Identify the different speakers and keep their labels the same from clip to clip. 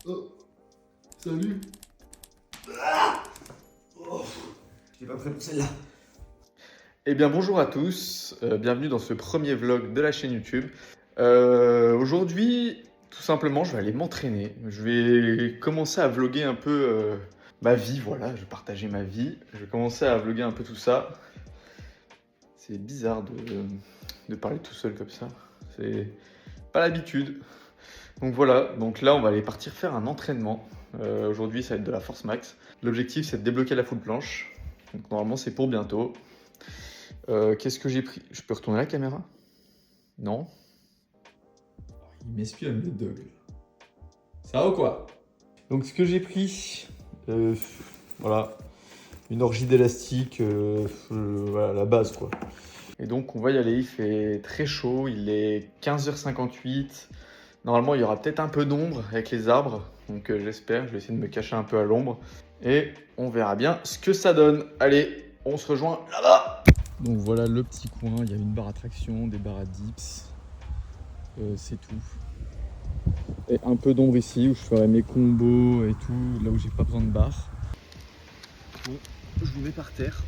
Speaker 1: Oh, salut. Oh, je n'ai pas prévu celle-là.
Speaker 2: Eh bien bonjour à tous, bienvenue dans ce premier vlog de la chaîne YouTube. Aujourd'hui, tout simplement, je vais aller m'entraîner. Je vais commencer à vlogger un peu ma vie, voilà, je vais partager ma vie. Je vais commencer à vlogger un peu tout ça. C'est bizarre de parler tout seul comme ça, c'est pas l'habitude. Donc voilà, donc là on va aller partir faire un entraînement. Aujourd'hui ça va être de la force max. L'objectif c'est de débloquer la full planche. Donc normalement c'est pour bientôt. Qu'est-ce que j'ai pris? Je peux retourner la caméra? Non?
Speaker 1: Il m'espionne le dog. Ça va ou quoi?
Speaker 2: Donc ce que j'ai pris, voilà, une orgie d'élastique, voilà, la base quoi. Et donc on va y aller, il fait très chaud, il est 15h58. Normalement il y aura peut-être un peu d'ombre avec les arbres, donc j'espère, je vais essayer de me cacher un peu à l'ombre. Et on verra bien ce que ça donne. Allez, on se rejoint là-bas! Donc voilà le petit coin, il y a une barre à traction, des barres à dips, c'est tout. Et un peu d'ombre ici où je ferai mes combos et tout, là où j'ai pas besoin de barre. Bon, je vous mets par terre.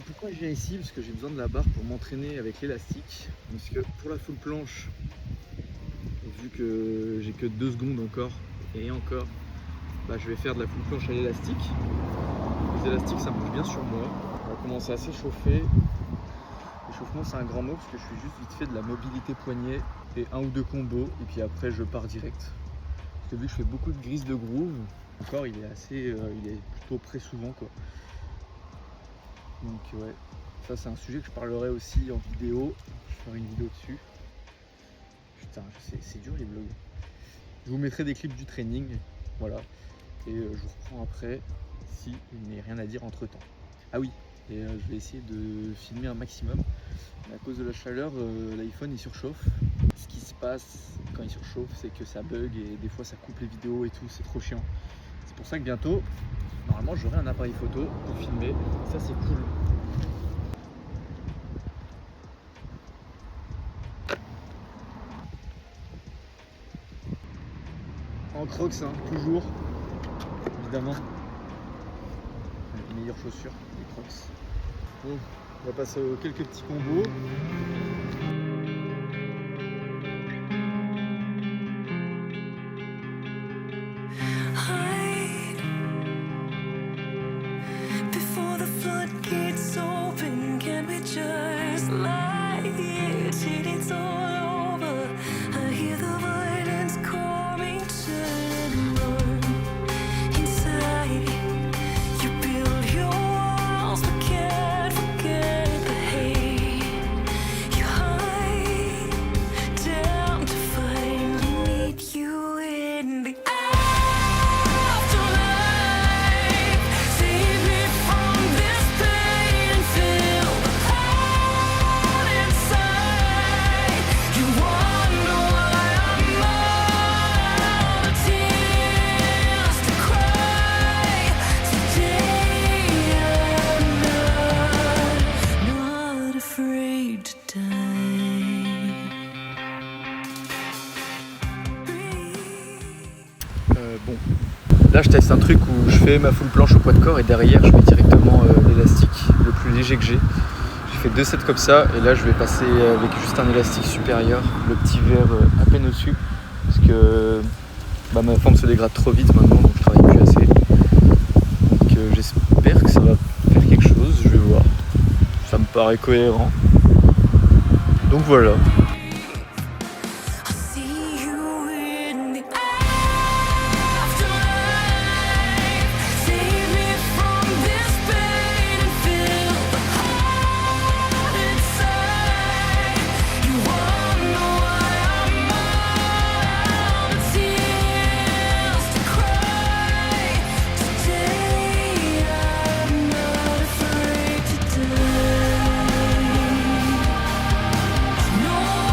Speaker 2: Pourquoi je viens ici? Parce que j'ai besoin de la barre pour m'entraîner avec l'élastique. Parce que pour la full planche, vu que j'ai que 2 secondes encore, et encore, bah, je vais faire de la full planche à l'élastique. Les élastiques ça bouge bien sur moi. On va commencer à s'échauffer. L'échauffement c'est un grand mot parce que je suis juste vite fait de la mobilité poignet et 1 ou 2 combos et puis après je pars direct. Parce que vu que je fais beaucoup de grises de groove, encore il est assez, il est plutôt prêt souvent quoi. Donc ouais, ça c'est un sujet que je parlerai aussi en vidéo. Je ferai une vidéo dessus. Putain, c'est dur les vlogs. Je vous mettrai des clips du training, voilà. Et je vous reprends après si il n'y a rien à dire entre temps. Ah oui, et je vais essayer de filmer un maximum. Mais à cause de la chaleur, l'iPhone il surchauffe. Ce qui se passe quand il surchauffe, c'est que ça bug et des fois ça coupe les vidéos et tout, c'est trop chiant. C'est pour ça que bientôt, normalement j'aurai un appareil photo pour filmer. Ça c'est cool. En crocs, hein, toujours, évidemment. Les meilleures chaussures, les crocs. Bon, on va passer aux quelques petits combos.
Speaker 3: Before the floodgates open, can we just lie here till it's all over? I hear the violence calling, turn and run. Inside, you build your walls but can't forget the hate. You hide down to finally meet you in the
Speaker 2: Bon, là je teste un truc où je fais ma full planche au poids de corps et derrière je mets directement l'élastique le plus léger que j'ai. J'ai fait 2 sets comme ça et là je vais passer avec juste un élastique supérieur, le petit verre à peine au-dessus parce que bah, ma forme se dégrade trop vite maintenant donc je travaille plus assez. Donc j'espère que ça va faire quelque chose, je vais voir. Ça me paraît cohérent. Donc voilà.
Speaker 3: No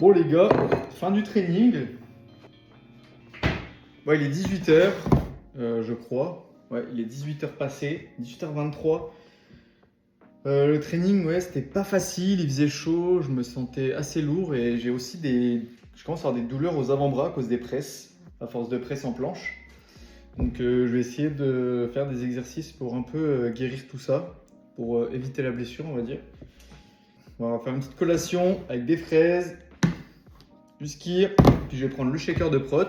Speaker 2: Bon les gars, fin du training. Ouais, il est 18h, je crois. Ouais, il est 18h passé, 18h23. Le training, ouais, c'était pas facile, il faisait chaud, je me sentais assez lourd et j'ai aussi je commence à avoir des douleurs aux avant-bras à cause des presses, à force de presse en planche. Donc je vais essayer de faire des exercices pour un peu guérir tout ça, pour éviter la blessure, on va dire. On va faire une petite collation avec des fraises, du skir, puis je vais prendre le shaker de prot.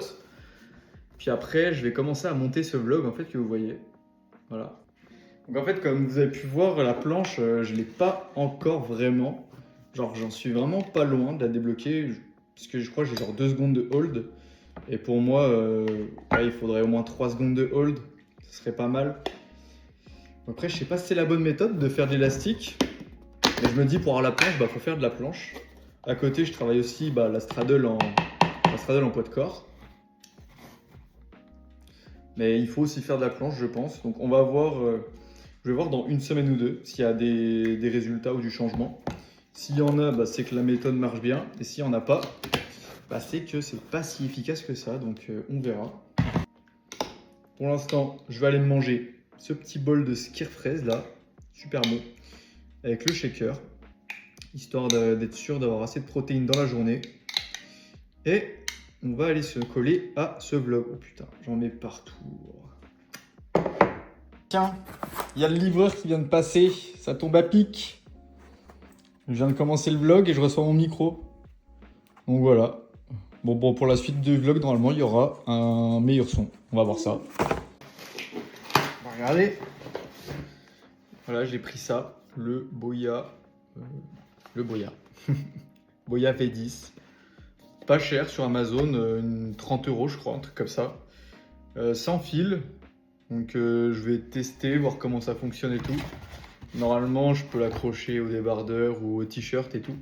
Speaker 2: Puis après, je vais commencer à monter ce vlog en fait que vous voyez. Voilà. Donc en fait, comme vous avez pu voir, la planche, je ne l'ai pas encore vraiment. Genre, j'en suis vraiment pas loin de la débloquer. Parce que je crois que j'ai genre 2 secondes de hold. Et pour moi, ouais, il faudrait au moins 3 secondes de hold. Ce serait pas mal. Après, je sais pas si c'est la bonne méthode de faire de l'élastique. Mais je me dis, pour avoir la planche, faut faire de la planche. À côté, je travaille aussi la straddle en poids de corps. Mais il faut aussi faire de la planche, je pense. Donc on va voir, je vais voir dans une semaine ou deux s'il y a des résultats ou du changement. S'il y en a, c'est que la méthode marche bien. Et s'il n'y en a pas, c'est que c'est pas si efficace que ça. Donc on verra. Pour l'instant, je vais aller me manger ce petit bol de skir fraise là. Super bon. Avec le shaker. Histoire d'être sûr d'avoir assez de protéines dans la journée. Et on va aller se coller à ce vlog. Oh putain, j'en mets partout. Tiens, il y a le livreur qui vient de passer. Ça tombe à pic. Je viens de commencer le vlog et je reçois mon micro. Donc voilà. Bon, pour la suite du vlog, normalement, il y aura un meilleur son. On va voir ça. On va regarder. Voilà, j'ai pris ça. Le Boya. Boya V10. Pas cher sur Amazon, 30 € je crois, un truc comme ça. Sans fil. Donc je vais tester, voir comment ça fonctionne et tout. Normalement, je peux l'accrocher au débardeur ou au t-shirt et tout.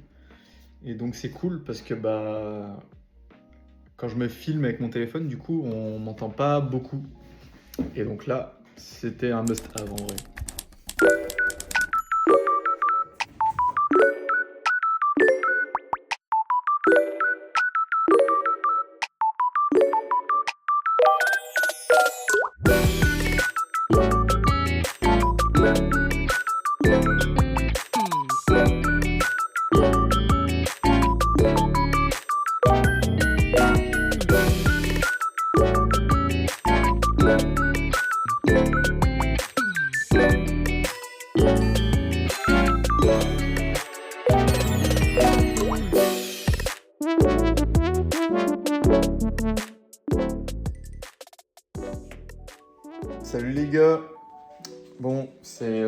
Speaker 2: Et donc c'est cool parce que quand je me filme avec mon téléphone, du coup, on m'entend pas beaucoup. Et donc là, c'était un must-have en vrai. Salut les gars. Bon, c'est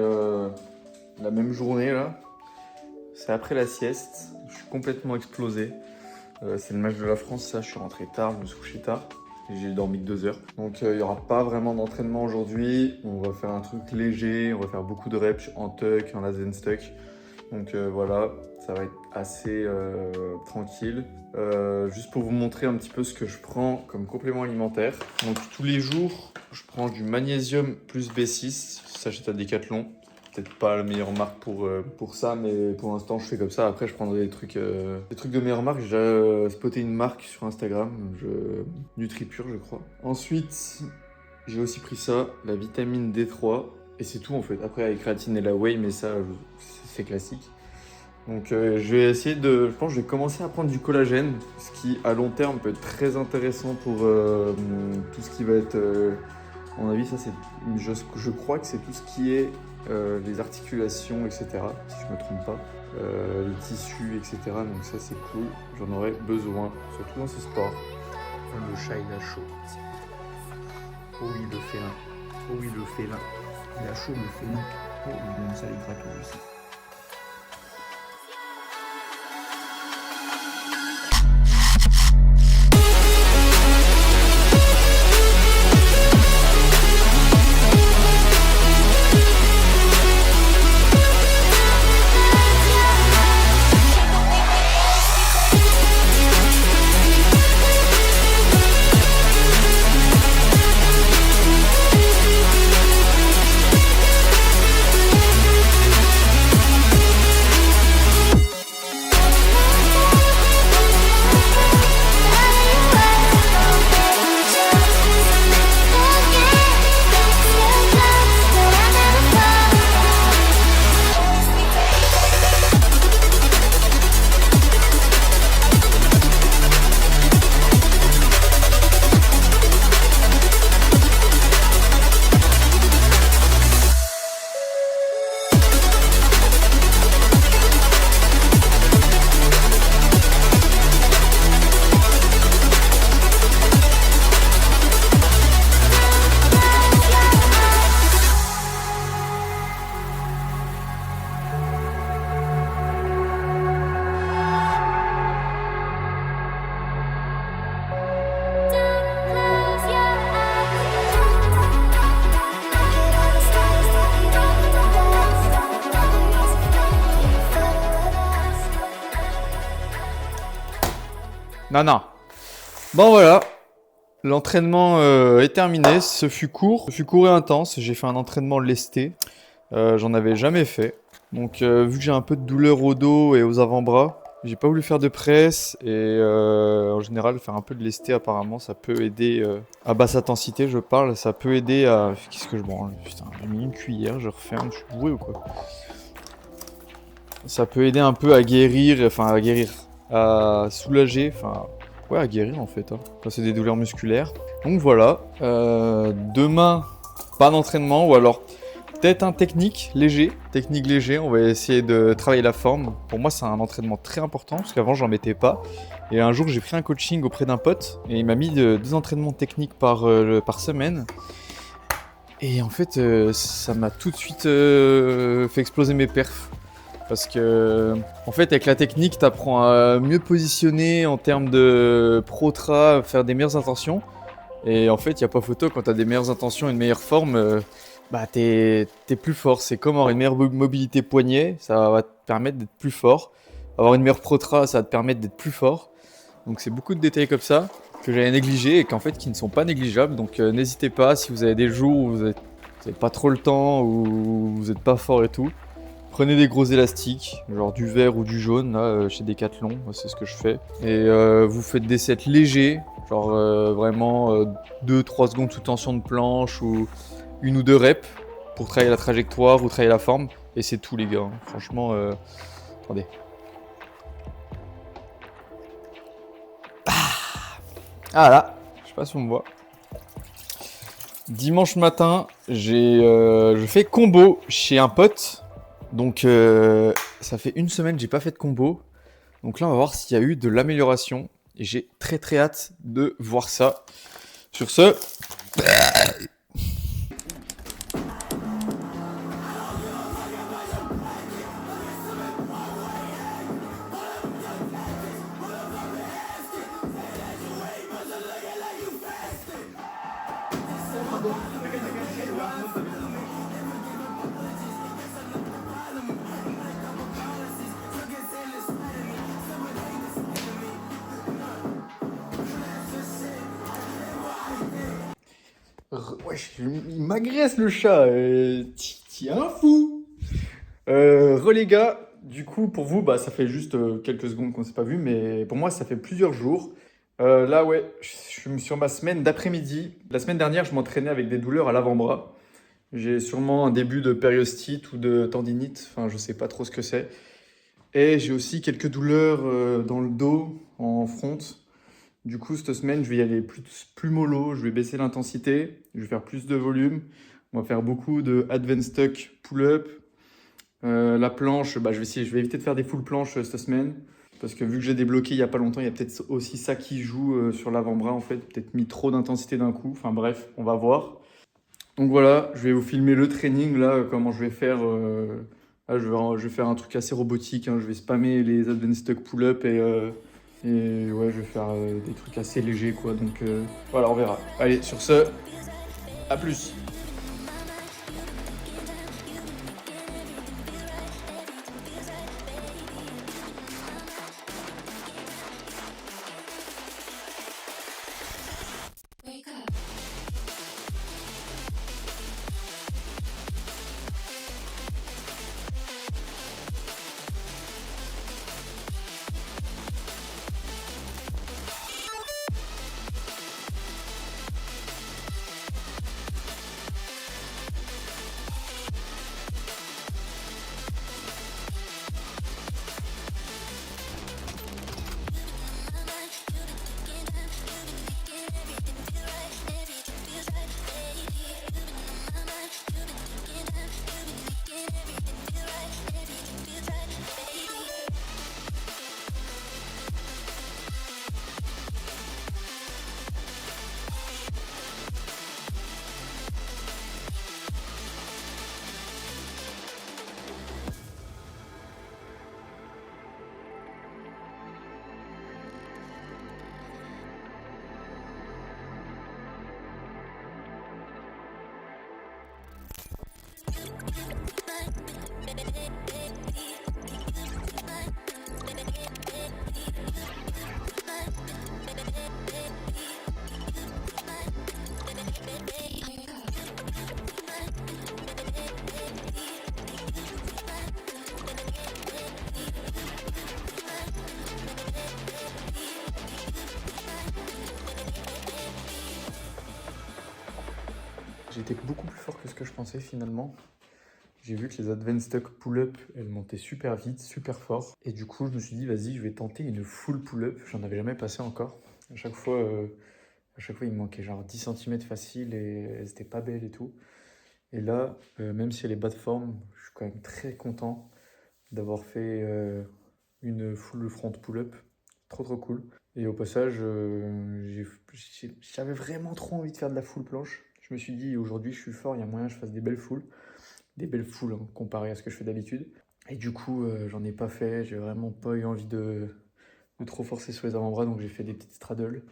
Speaker 2: la même journée là. C'est après la sieste. Je suis complètement explosé. C'est le match de la France, ça. Je suis rentré tard, je me suis couché tard. Et j'ai dormi que 2 heures. Donc il n'y aura pas vraiment d'entraînement aujourd'hui. On va faire un truc léger. On va faire beaucoup de reps en tuck, en lazen stuck. Donc voilà, ça va être assez tranquille. Juste pour vous montrer un petit peu ce que je prends comme complément alimentaire. Donc tous les jours, je prends du magnésium plus B6, sachet à Decathlon. Peut-être pas la meilleure marque pour ça, mais pour l'instant je fais comme ça. Après je prendrai des trucs de meilleure marque. J'ai déjà spoté une marque sur Instagram, NutriPure je crois. Ensuite, j'ai aussi pris ça, la vitamine D3. Et c'est tout en fait. Après la créatine et la whey, mais ça c'est classique. Donc je vais essayer je pense que je vais commencer à prendre du collagène, ce qui à long terme peut être très intéressant pour tout ce qui va être, à mon avis ça c'est, je crois que c'est tout ce qui est les articulations etc, si je me trompe pas, les tissus etc, donc ça c'est cool, j'en aurais besoin, surtout dans ce sport. Le chat il a chaud. Oh il le fait là, oh il le fait là, il a chaud le félin, oh il donne ça les gratos aussi. Non. Bon voilà, l'entraînement est terminé. Ce fut court et intense. J'ai fait un entraînement lesté. J'en avais jamais fait. Donc vu que j'ai un peu de douleur au dos et aux avant-bras, j'ai pas voulu faire de presse. Et en général, faire un peu de lesté apparemment, ça peut aider à basse intensité, je parle. Ça peut aider à... Qu'est-ce que je branle? Putain, j'ai mis une cuillère, je referme, je suis bourré ou quoi? Ça peut aider un peu à guérir, à soulager, ouais, à guérir en fait, hein, quand c'est des douleurs musculaires. Donc voilà, demain, pas d'entraînement, ou alors peut-être un technique léger, on va essayer de travailler la forme. Pour moi, c'est un entraînement très important, parce qu'avant, j'en mettais pas. Et un jour, j'ai pris un coaching auprès d'un pote, et il m'a mis 2 entraînements techniques par semaine. Et en fait, ça m'a tout de suite fait exploser mes perfs. Parce que, en fait, avec la technique, t'apprends à mieux positionner en termes de pro-tra, faire des meilleures intentions. Et en fait, il n'y a pas photo, quand t'as des meilleures intentions et une meilleure forme, t'es plus fort. C'est comme avoir une meilleure mobilité poignet, ça va te permettre d'être plus fort. Avoir une meilleure pro-tra, ça va te permettre d'être plus fort. Donc c'est beaucoup de détails comme ça que j'avais négligés et qui ne sont pas négligeables. Donc n'hésitez pas, si vous avez des jours où vous n'avez pas trop le temps, ou vous n'êtes pas fort et tout. Prenez des gros élastiques, genre du vert ou du jaune, là, chez Decathlon, c'est ce que je fais. Et vous faites des sets légers, genre vraiment 2-3 secondes sous tension de planche, ou 1 ou 2 reps, pour travailler la trajectoire ou travailler la forme. Et c'est tout les gars, hein. Franchement, attendez. Ah là, je sais pas si on me voit. Dimanche matin, je fais combo chez un pote. Donc ça fait 1 semaine que j'ai pas fait de combo. Donc là on va voir s'il y a eu de l'amélioration. Et j'ai très hâte de voir ça. Sur ce... Wesh, il m'agresse le chat, t'es un fou. Les gars, du coup pour vous, ça fait juste quelques secondes qu'on s'est pas vu, mais pour moi ça fait plusieurs jours. Là ouais, je suis sur ma semaine d'après-midi. La semaine dernière, je m'entraînais avec des douleurs à l'avant-bras. J'ai sûrement un début de périostite ou de tendinite, enfin je sais pas trop ce que c'est. Et j'ai aussi quelques douleurs dans le dos, en front. Du coup, cette semaine, je vais y aller plus mollo, je vais baisser l'intensité, je vais faire plus de volume. On va faire beaucoup de advanced tuck pull-up. La planche, je vais éviter de faire des full planches cette semaine. Parce que vu que j'ai débloqué il n'y a pas longtemps, il y a peut-être aussi ça qui joue sur l'avant-bras en fait. Peut-être mis trop d'intensité d'un coup. Enfin bref, on va voir. Donc voilà, je vais vous filmer le training là, comment je vais faire. Là, je vais faire un truc assez robotique, hein. Je vais spammer les advanced tuck pull-up et ouais, je vais faire des trucs assez légers quoi. Donc voilà, on verra. Allez, sur ce, à plus. J'étais beaucoup plus fort que ce que je pensais finalement. J'ai vu que les advanced tuck pull-up, elles montaient super vite, super fort. Et du coup, je me suis dit, vas-y, je vais tenter une full pull-up. J'en avais jamais passé encore. À chaque fois, il me manquait genre 10 cm facile et elles étaient pas belles et tout. Et là, même si elle est bas de forme, je suis quand même très content d'avoir fait une full front pull-up. Trop cool. Et au passage, j'avais vraiment trop envie de faire de la full planche. Je me suis dit, aujourd'hui, je suis fort, il y a moyen que je fasse des belles foules. Des belles foules hein, comparé à ce que je fais d'habitude. Et du coup, j'en ai pas fait. J'ai vraiment pas eu envie de trop forcer sur les avant-bras. Donc j'ai fait des petites straddles.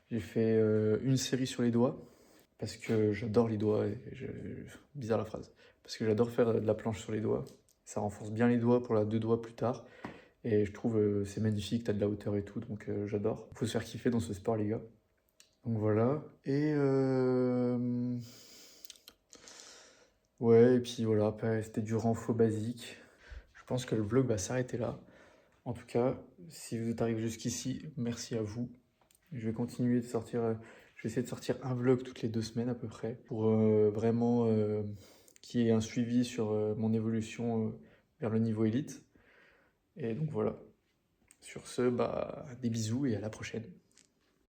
Speaker 2: J'ai fait une série sur les doigts. Parce que j'adore les doigts. Bizarre la phrase. Parce que j'adore faire de la planche sur les doigts. Ça renforce bien les doigts pour la 2 doigts plus tard. Et je trouve c'est magnifique, t'as de la hauteur et tout, donc j'adore. Faut se faire kiffer dans ce sport, les gars. Donc voilà. Et ouais, et puis voilà, après, c'était du renfo basique. Je pense que le vlog va s'arrêter là. En tout cas, si vous êtes arrivé jusqu'ici, merci à vous. Je vais continuer de sortir, je vais essayer de sortir un vlog toutes les 2 semaines à peu près, pour vraiment qu'il y ait un suivi sur mon évolution vers le niveau élite. Et donc voilà. Sur ce, bah, des bisous et à la prochaine.